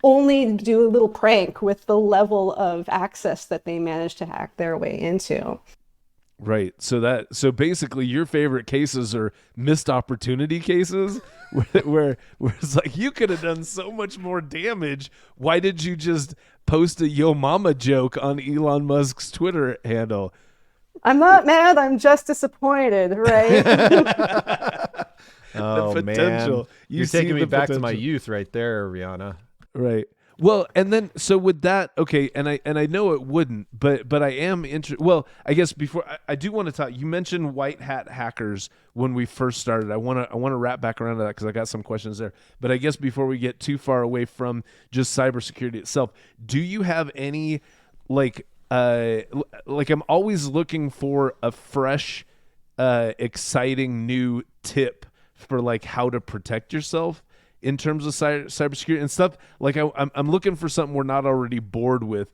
only do a little prank with the level of access that they manage to hack their way into. Right. So basically your favorite cases are missed opportunity cases where it's like you could have done so much more damage. Why did you just post a yo mama joke on Elon Musk's Twitter handle? I'm not mad, I'm just disappointed, right? Oh man, potential. You you're see taking me the back to my potential. youth right there, Rihanna. Right. Well, and then so with that, okay, and I know it wouldn't, but I am interested. Well, I guess before I do want to talk. You mentioned white hat hackers when we first started. I want to wrap back around to that because I got some questions there. But I guess before we get too far away from just cybersecurity itself, do you have any like I'm always looking for a fresh, exciting new tip for like how to protect yourself in terms of cybersecurity and stuff. Like I'm looking for something we're not already bored with.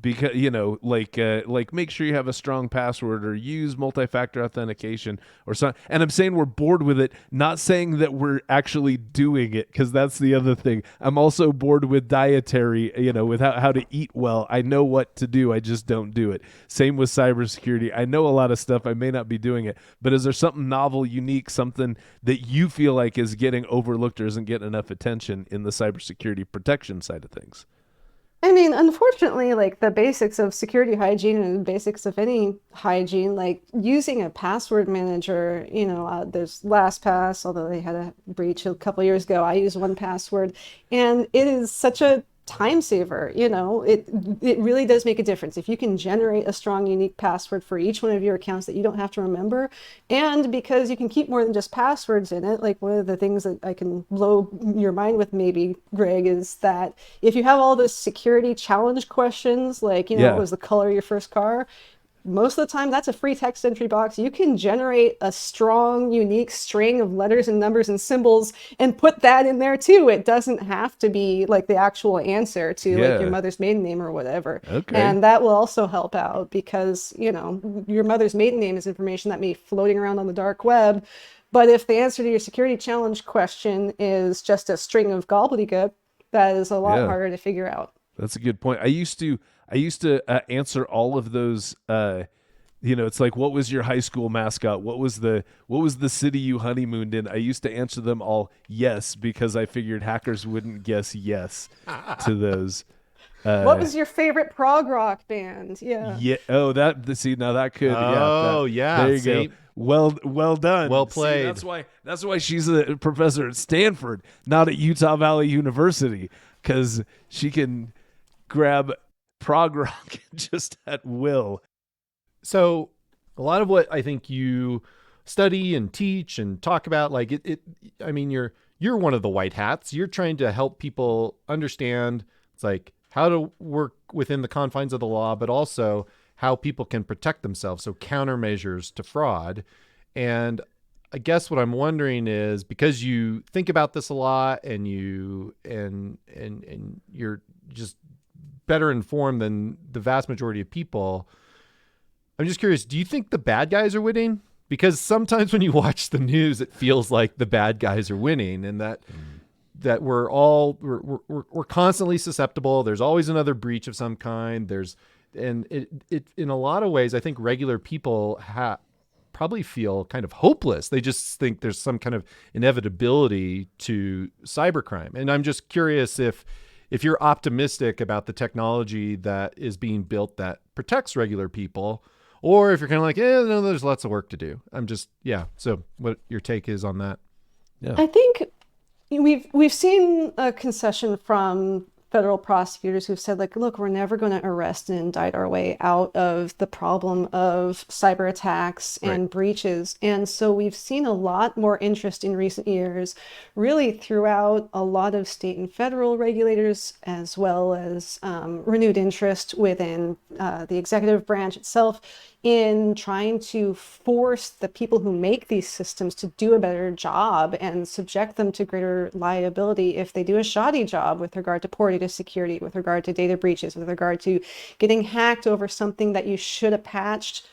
Because like make sure you have a strong password or use multi-factor authentication or something. And I'm saying we're bored with it, not saying that we're actually doing it, because that's the other thing. I'm also bored with dietary, with how to eat well. I know what to do, I just don't do it. Same with cybersecurity. I know a lot of stuff, I may not be doing it, but is there something novel, unique, something that you feel like is getting overlooked or isn't getting enough attention in the cybersecurity protection side of things? I mean, unfortunately, like the basics of security hygiene and the basics of any hygiene, like using a password manager, there's LastPass, although they had a breach a couple years ago. I use 1Password, and it is such a time saver. It really does make a difference if you can generate a strong, unique password for each one of your accounts that you don't have to remember. And because you can keep more than just passwords in it, like one of the things that I can blow your mind with maybe, Greg, is that if you have all the security challenge questions, like, what Yeah. was the color of your first car? Most of the time, that's a free text entry box. You can generate a strong, unique string of letters and numbers and symbols and put that in there too. It doesn't have to be like the actual answer to like your Yeah. mother's maiden name or whatever. Okay. And that will also help out because, your mother's maiden name is information that may be floating around on the dark web. But if the answer to your security challenge question is just a string of gobbledygook, that is a lot Yeah. harder to figure out. That's a good point. I used to answer all of those. It's like, what was your high school mascot? What was the city you honeymooned in? I used to answer them all yes, because I figured hackers wouldn't guess yes to those. What was your favorite prog rock band? Yeah. Yeah. Oh, see, now that could. Yeah. Oh, yeah. There you See? go. Well done. Well See, played. that's why she's a professor at Stanford, not at Utah Valley University, because she can grab prog rock just at will. So a lot of what I think you study and teach and talk about, like I mean, you're one of the white hats. You're trying to help people understand it's like how to work within the confines of the law, but also how people can protect themselves. So countermeasures to fraud. And I guess what I'm wondering is, because you think about this a lot and and you're just better informed than the vast majority of people, I'm just curious, do you think the bad guys are winning? Because sometimes when you watch the news, it feels like the bad guys are winning, and that we're constantly susceptible. There's always another breach of some kind. And it in a lot of ways, I think regular people probably feel kind of hopeless. They just think there's some kind of inevitability to cybercrime. And I'm just curious if you're optimistic about the technology that is being built that protects regular people, or if you're kind of like, no, there's lots of work to do. So what your take is on that? Yeah. I think we've seen a concession from federal prosecutors who've said, like, look, we're never going to arrest and indict our way out of the problem of cyber attacks and breaches. And so we've seen a lot more interest in recent years, really throughout a lot of state and federal regulators, as well as renewed interest within the executive branch itself, in trying to force the people who make these systems to do a better job and subject them to greater liability if they do a shoddy job with regard to poor data security, with regard to data breaches, with regard to getting hacked over something that you should have patched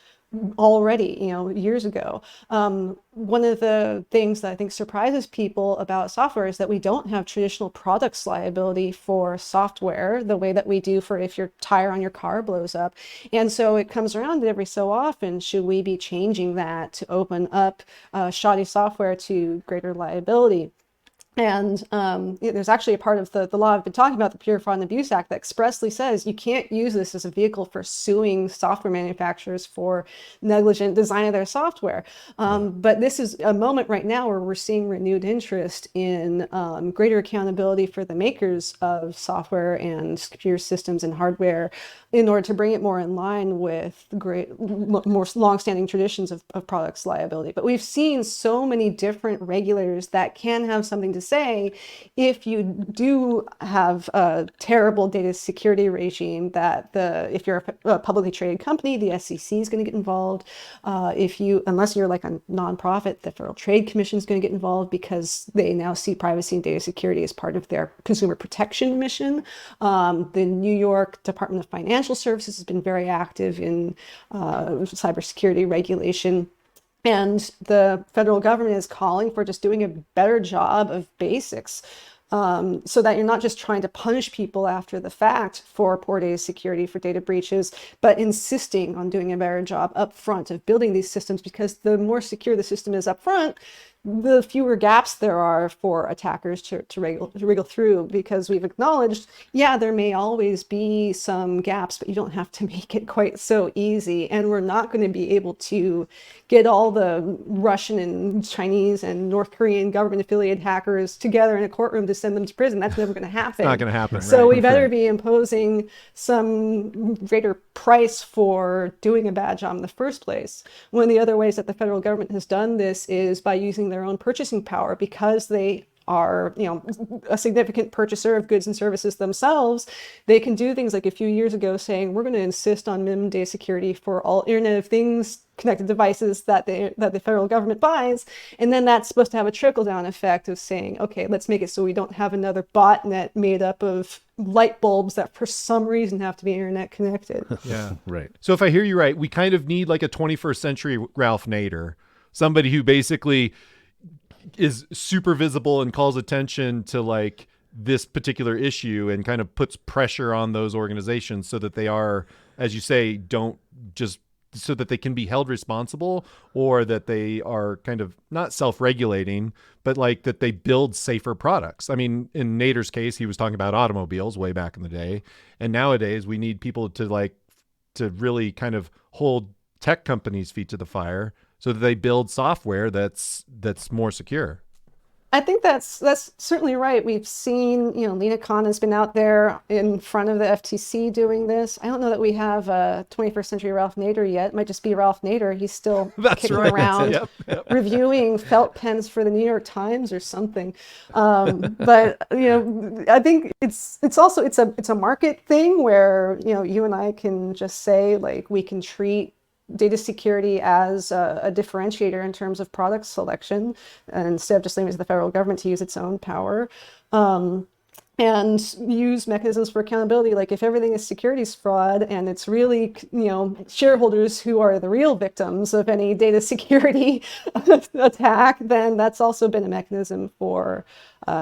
already, years ago. One of the things that I think surprises people about software is that we don't have traditional products liability for software the way that we do for if your tire on your car blows up. And so it comes around every so often, should we be changing that to open up shoddy software to greater liability? And there's actually a part of the law I've been talking about, the Pure Fraud and Abuse Act, that expressly says you can't use this as a vehicle for suing software manufacturers for negligent design of their software. But this is a moment right now where we're seeing renewed interest in greater accountability for the makers of software and computer systems and hardware, in order to bring it more in line with more longstanding traditions of products liability. But we've seen so many different regulators that can have something to say if you do have a terrible data security regime, that if you're a publicly traded company, the SEC is going to get involved. Unless you're like a nonprofit, the Federal Trade Commission is going to get involved, because they now see privacy and data security as part of their consumer protection mission. The New York Department of Financial Services has been very active in cybersecurity regulation. And the federal government is calling for just doing a better job of basics, so that you're not just trying to punish people after the fact for poor data security, for data breaches, but insisting on doing a better job up front of building these systems, because the more secure the system is up front, the fewer gaps there are for attackers to wriggle through, because we've acknowledged, there may always be some gaps, but you don't have to make it quite so easy. And we're not going to be able to get all the Russian and Chinese and North Korean government affiliated hackers together in a courtroom to send them to prison. That's never going to happen. It's not going to happen. So right? we better be imposing some greater price for doing a bad job in the first place. One of the other ways that the federal government has done this is by using their own purchasing power, because they are, a significant purchaser of goods and services themselves. They can do things like a few years ago saying, we're going to insist on minimum data security for all Internet of Things connected devices that the federal government buys. And then that's supposed to have a trickle-down effect of saying, okay, let's make it so we don't have another botnet made up of light bulbs that for some reason have to be internet connected. Yeah. Right. So if I hear you right, we kind of need like a 21st century Ralph Nader, somebody who basically is super visible and calls attention to like this particular issue and kind of puts pressure on those organizations so that they are, as you say, so that they can be held responsible, or that they are kind of not self-regulating, but like that they build safer products. I mean, in Nader's case, he was talking about automobiles way back in the day. And nowadays we need people to really kind of hold tech companies' feet to the fire so that they build software that's more secure. I think that's certainly right. We've seen, Lena Khan has been out there in front of the FTC doing this. I don't know that we have a 21st Century Ralph Nader yet. It might just be Ralph Nader. He's still That's kicking right. around, Yep. reviewing felt pens for the New York Times or something. But I think it's also a market thing where you and I can just say, like, we can treat data security as a differentiator in terms of product selection, and instead of just leaving it to the federal government to use its own power, and use mechanisms for accountability. Like, if everything is securities fraud and it's really, shareholders who are the real victims of any data security attack, then that's also been a mechanism for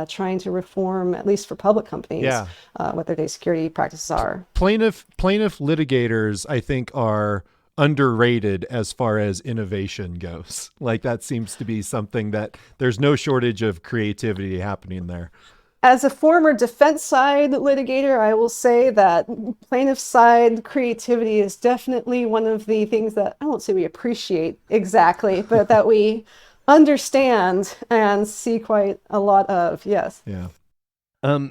trying to reform, at least for public companies, what their data security practices are. Plaintiff litigators, I think, are underrated as far as innovation goes. Like, that seems to be something that there's no shortage of creativity happening there. As a former defense side litigator, I will say that plaintiff side creativity is definitely one of the things that I won't say we appreciate exactly, but that we understand and see quite a lot of. Yes. Yeah.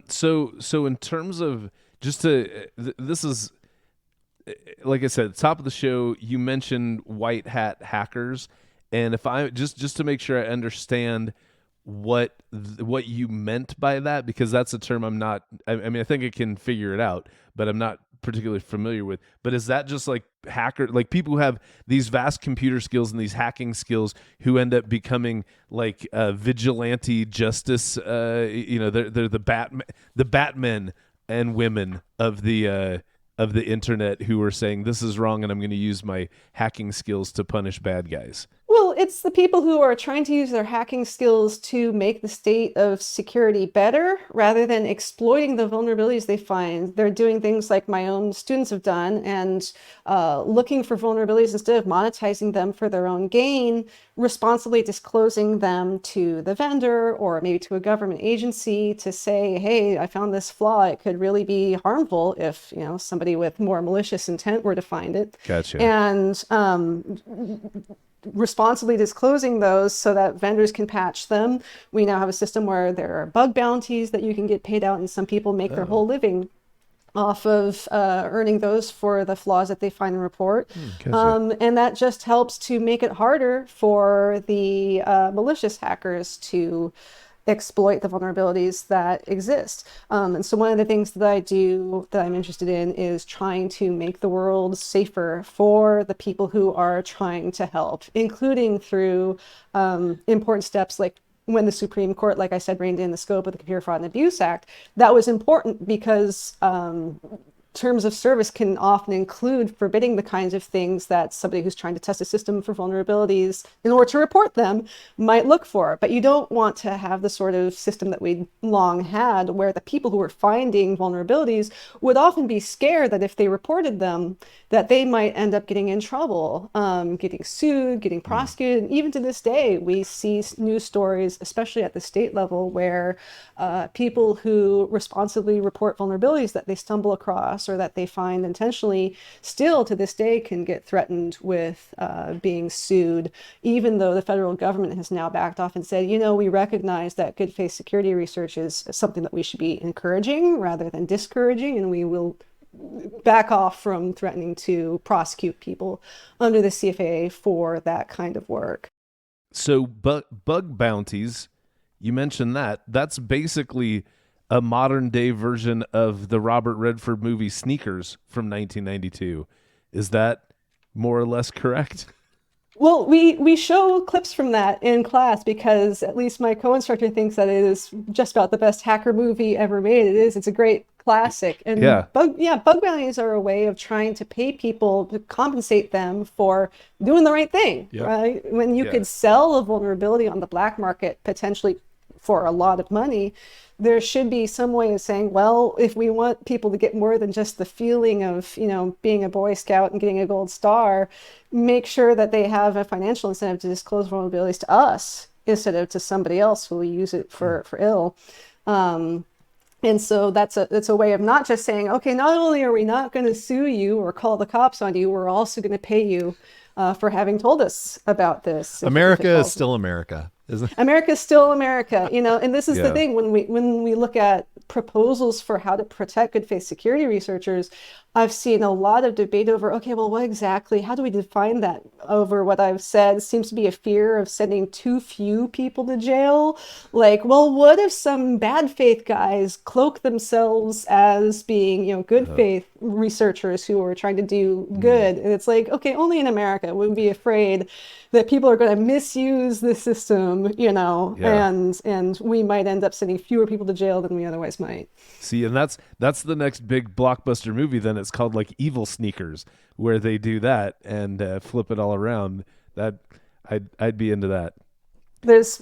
So in terms of this is, like I said, top of the show, you mentioned white hat hackers, and if I just to make sure I understand what you meant by that, because that's a term I mean, I think I can figure it out, but I'm not particularly familiar with. But is that just like like people who have these vast computer skills and these hacking skills who end up becoming like vigilante justice? They're the Batmen and women of the internet who are saying this is wrong and I'm going to use my hacking skills to punish bad guys. Well, it's the people who are trying to use their hacking skills to make the state of security better rather than exploiting the vulnerabilities they find. They're doing things like my own students have done, and looking for vulnerabilities instead of monetizing them for their own gain, responsibly disclosing them to the vendor or maybe to a government agency to say, hey, I found this flaw. It could really be harmful if somebody with more malicious intent were to find it. Gotcha. And responsibly disclosing those so that vendors can patch them. We now have a system where there are bug bounties that you can get paid out, and some people make their whole living off of earning those for the flaws that they find and report. And that just helps to make it harder for the malicious hackers to exploit the vulnerabilities that exist. And so one of the things that I do that I'm interested in is trying to make the world safer for the people who are trying to help, including through important steps like when the Supreme Court, like I said, reined in the scope of the Computer Fraud and Abuse Act. That was important because terms of service can often include forbidding the kinds of things that somebody who's trying to test a system for vulnerabilities in order to report them might look for. But you don't want to have the sort of system that we long had, where the people who are finding vulnerabilities would often be scared that if they reported them, that they might end up getting in trouble, getting sued, getting prosecuted. And even to this day, we see news stories, especially at the state level, where people who responsibly report vulnerabilities that they stumble across or that they find intentionally still to this day can get threatened with being sued, even though the federal government has now backed off and said, we recognize that good faith security research is something that we should be encouraging rather than discouraging, and we will back off from threatening to prosecute people under the CFAA for that kind of work. So bug bounties, you mentioned that's basically a modern day version of the Robert Redford movie Sneakers from 1992. Is that more or less correct? Well, we show clips from that in class because at least my co-instructor thinks that it is just about the best hacker movie ever made. It is. It's a great classic. And bug bounties are a way of trying to pay people to compensate them for doing the right thing, right? When you could sell a vulnerability on the black market potentially for a lot of money, there should be some way of saying, well, if we want people to get more than just the feeling of, being a Boy Scout and getting a gold star, make sure that they have a financial incentive to disclose vulnerabilities to us instead of to somebody else who will use it for ill. And so that's a way of not just saying, okay, not only are we not going to sue you or call the cops on you, we're also going to pay you for having told us about this. America is still America, isn't it? America is still America, and this is Yeah. the thing when we look at proposals for how to protect good faith security researchers. I've seen a lot of debate over, okay, well, how do we define that? Over what I've said seems to be a fear of sending too few people to jail. Like, well, what if some bad faith guys cloak themselves as being, good faith researchers who are trying to do good? And it's like, okay, only in America would we be afraid that people are going to misuse the system, and we might end up sending fewer people to jail than we otherwise might. See, and that's the next big blockbuster movie. Then it's called like Evil Sneakers, where they do that and flip it all around. That I'd be into that. There's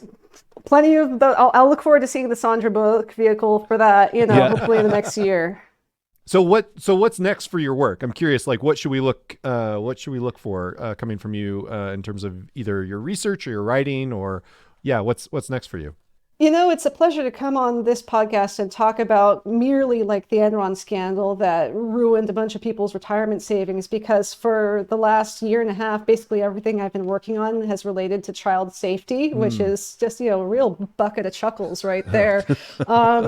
plenty of I'll look forward to seeing the Sandra Bullock vehicle for that. Hopefully in the next year. So what's next for your work? I'm curious. Like, what should we look for coming from you in terms of either your research or your writing, or what's next for you? It's a pleasure to come on this podcast and talk about merely like the Enron scandal that ruined a bunch of people's retirement savings, because for the last year and a half, basically everything I've been working on has related to child safety, which is just, a real bucket of chuckles right there.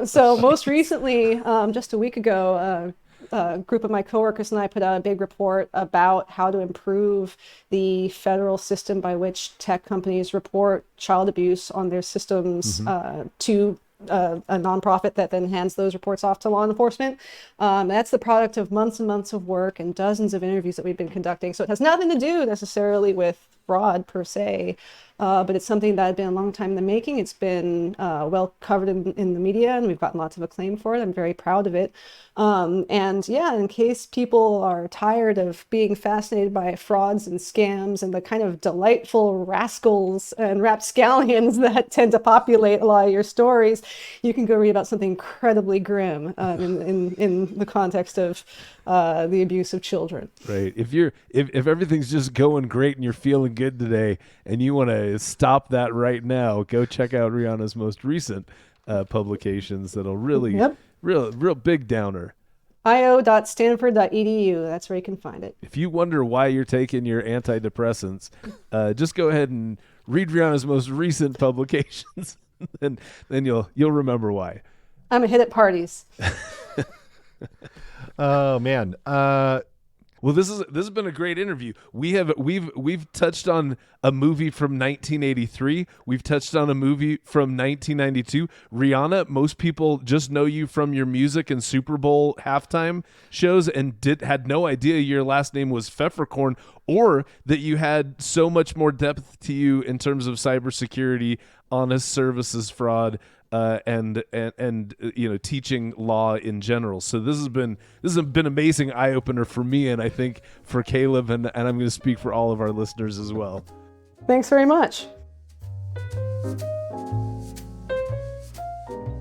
So most recently, just a week ago, a group of my coworkers and I put out a big report about how to improve the federal system by which tech companies report child abuse on their systems to a nonprofit that then hands those reports off to law enforcement. That's the product of months and months of work and dozens of interviews that we've been conducting. So it has nothing to do necessarily with fraud per se, but it's something that had been a long time in the making. It's been well covered in the media, and we've gotten lots of acclaim for it. I'm very proud of it. In case people are tired of being fascinated by frauds and scams and the kind of delightful rascals and rapscallions that tend to populate a lot of your stories, you can go read about something incredibly grim in the context of the abuse of children. Right. If everything's just going great and you're feeling good today and you want to stop that right now, go check out Rihanna's most recent publications that'll really real big downer. io.stanford.edu. That's where you can find it. If you wonder why you're taking your antidepressants, just go ahead and read Rihanna's most recent publications, and then you'll remember why. I'm a hit at parties. Oh man. Well, this has been a great interview. We've touched on a movie from 1983. We've touched on a movie from 1992. Rihanna, most people just know you from your music and Super Bowl halftime shows, and had no idea your last name was Pfefferkorn, or that you had so much more depth to you in terms of cybersecurity, honest services fraud, and teaching law in general. So this has been amazing eye opener for me, and I think for Caleb, and I'm going to speak for all of our listeners as well. Thanks very much.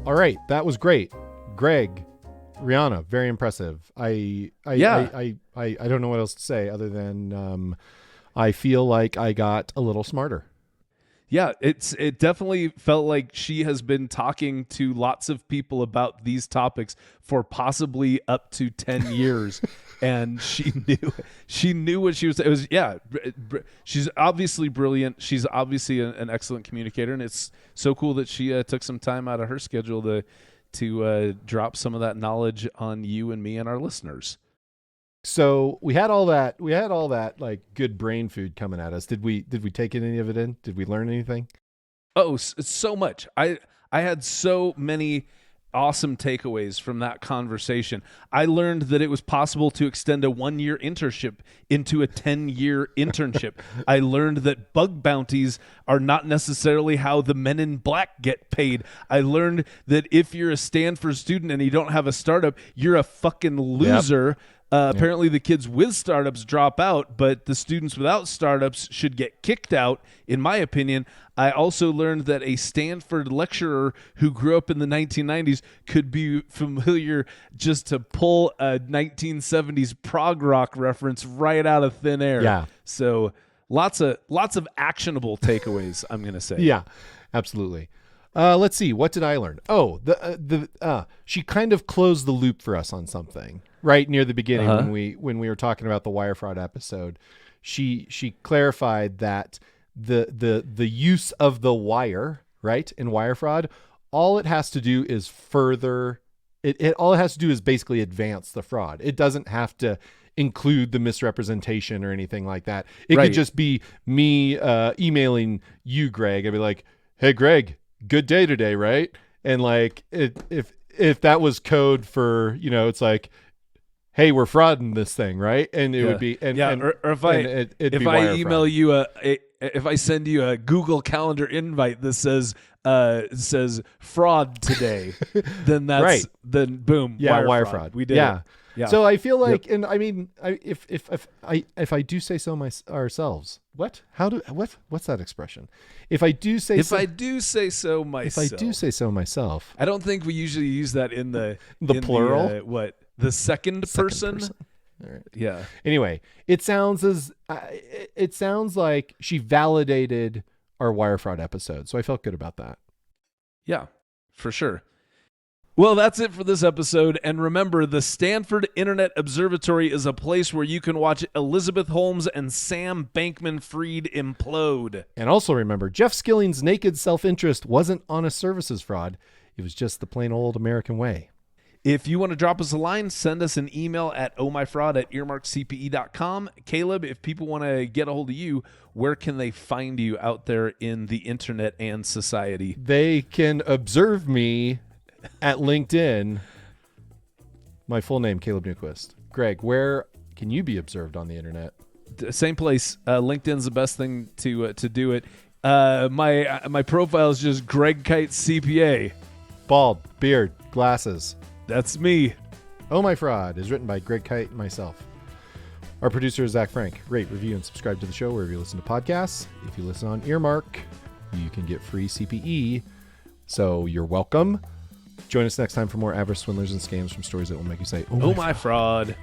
All right, that was great, Greg. Rihanna, very impressive. I don't know what else to say other than I feel like I got a little smarter. Yeah, it definitely felt like she has been talking to lots of people about these topics for possibly up to 10 years. And she knew what she was. It was, she's obviously brilliant. She's obviously an excellent communicator. And it's so cool that she took some time out of her schedule to drop some of that knowledge on you and me and our listeners. So we had all that like good brain food coming at us. Did we take any of it in? Did we learn anything? Oh, so much. I had so many awesome takeaways from that conversation. I learned that it was possible to extend a 1-year internship into a 10-year internship. I learned that bug bounties are not necessarily how the men in black get paid. I learned that if you're a Stanford student and you don't have a startup, you're a fucking loser. Yep. Apparently the kids with startups drop out, but the students without startups should get kicked out, in my opinion. I also learned that a Stanford lecturer who grew up in the 1990s could be familiar just to pull a 1970s prog rock reference right out of thin air. Yeah. So lots of actionable takeaways, I'm going to say. Yeah, absolutely. Let's see. What did I learn? Oh, she kind of closed the loop for us on something right near the beginning when we were talking about the wire fraud episode. she clarified that the use of the wire, right, in wire fraud, all it has to do is further all it has to do is basically advance the fraud. It doesn't have to include the misrepresentation or anything like that. It Right. could just be me emailing you, Greg. I'd be like, "Hey, Greg, good day today, right?" And like, if that was code for, it's like, "Hey, we're frauding this thing, right?" And it would be, or if I email you if I send you a Google Calendar invite that says fraud today, then that's Right. then boom, wire fraud. We did yeah. it. Yeah. So I feel like, and I mean, if I do say so ourselves, what's that expression? If I do say so myself, I don't think we usually use that in the plural. The second person. All right. Yeah. Anyway, it sounds like she validated our wire fraud episode, so I felt good about that. Yeah, for sure. Well, that's it for this episode. And remember, the Stanford Internet Observatory is a place where you can watch Elizabeth Holmes and Sam Bankman-Fried implode. And also remember, Jeff Skilling's naked self-interest wasn't honest services fraud. It was just the plain old American way. If you want to drop us a line, send us an email at ohmyfraud@earmarkcpe.com. Caleb, if people want to get a hold of you, where can they find you out there in the internet and society? They can observe me at LinkedIn. My full name, Caleb Newquist. Greg, where can you be observed on the internet? Same place. LinkedIn's the best thing to do it. My profile is just Greg Kyte CPA. Bald, beard, glasses. That's me. Oh My Fraud is written by Greg Kyte and myself. Our producer is Zach Frank. Rate, review, and subscribe to the show wherever you listen to podcasts. If you listen on Earmark, you can get free CPE. So you're welcome. Join us next time for more average swindlers and scams from stories that will make you say, Oh my fraud.